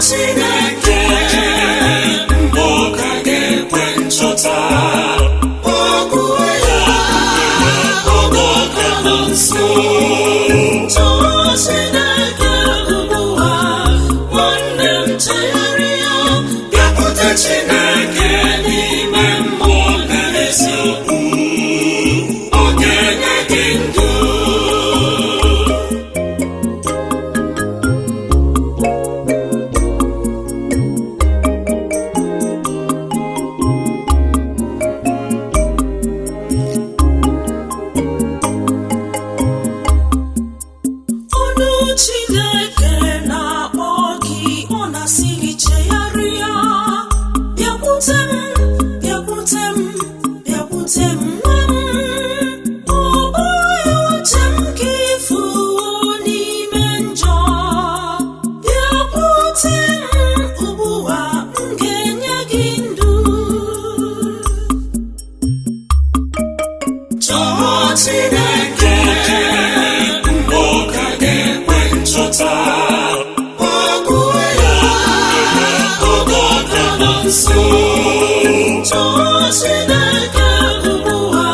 Chineke mgbe ụka ga-ekwe nchọta Okwy ya oge ụka nọ nso. Chọọ Chineke ugbu a, nwanne m chegharịa, bịakwute Chineke n'ime mmụọ na eziokwu, ọ ga-enye gị ndụ. Chineke na-akpọ gị, ọ na-asị gị chegharịa, bịakwute m, bịakwute m, bịakwute m nwa m. Ọ bụghị uche m ka ịfụwo n'ime njọ, bịakwute m ugbu a, m ga-enye gị ndụ. Chọọ Chineke mgbe ụka ga-ekwe nchọta Okwy ya oge ụka nọ nso. Chọọ Chineke ugbu a,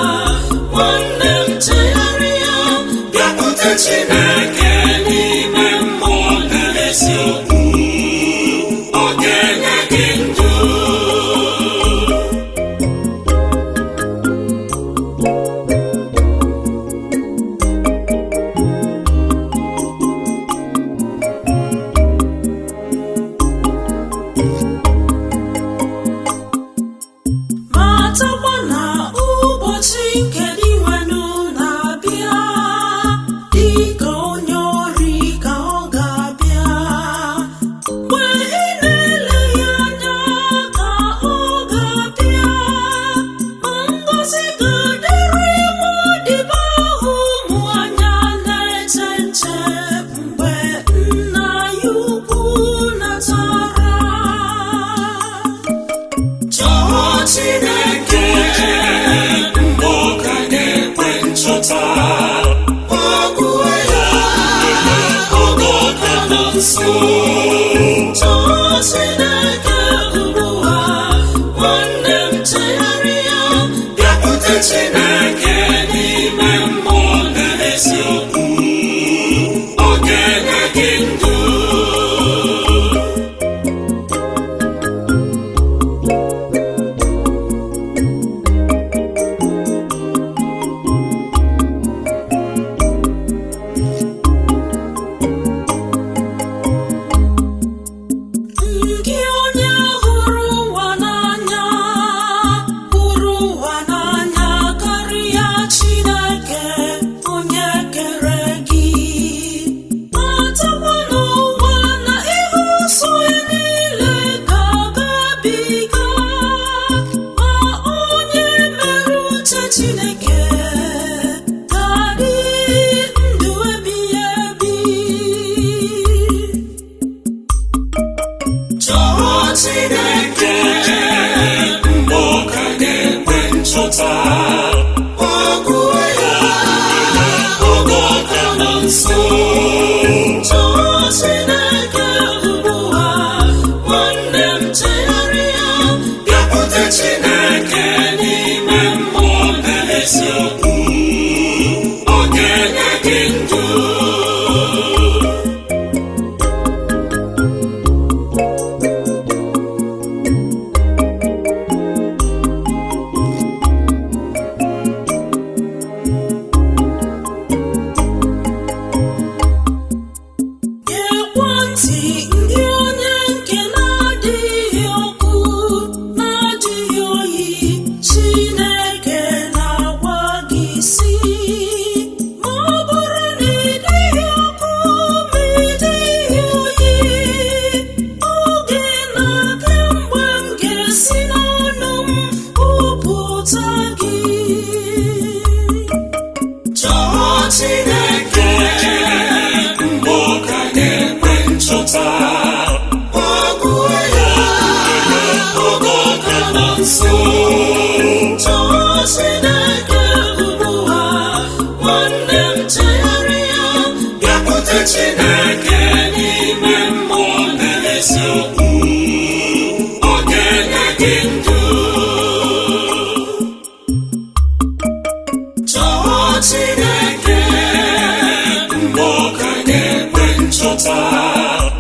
nwanne m chegharịa, bịakwute Chineke n'ime mmụọ na eziokwu, ọ ga-enye gị ndụ. Matakwa na ụbọchị nke dị nwenụ na-abịa, dịka onye ori ka ọ ga-abịa. Mgbe ị na-eleghị anya ka ọ ga-abịa, ngọzi ga-adịrị nwaodibo ahụ ụmụ anya na-eche nche mgbe nna ya ukwu natara. Chọọ Chineke mgbe ụka ga-ekwe nchọta Okwy ya oge ụka nọ nso. Chọọ Chineke ugbu a, nwanne m chegharịa, bịakwute Chineke n'ime mmụọ na eziokwu, ọ ga-enye gị ndụ. Gị onye hụrụ ụwa n'anya, hụrụ ụwa n'anya karịa Chineke onye kere gị. Matakwa n'ụwa na ihe ụsọ ya niile ga-agabiga, ma onye mere uche Chineke ga-adị ndụ ebighị ebi. Chọọ Chineke mgbe ụka ga-ekwe nchọta Okwy ya oge ụka nọ nso. Chọọ Chineke ugbu a, nwanne m chegharịa, bịakwute Chineke n'ime mmụọ na eziokwu, ọ ga-enye gị ndụ. nghọta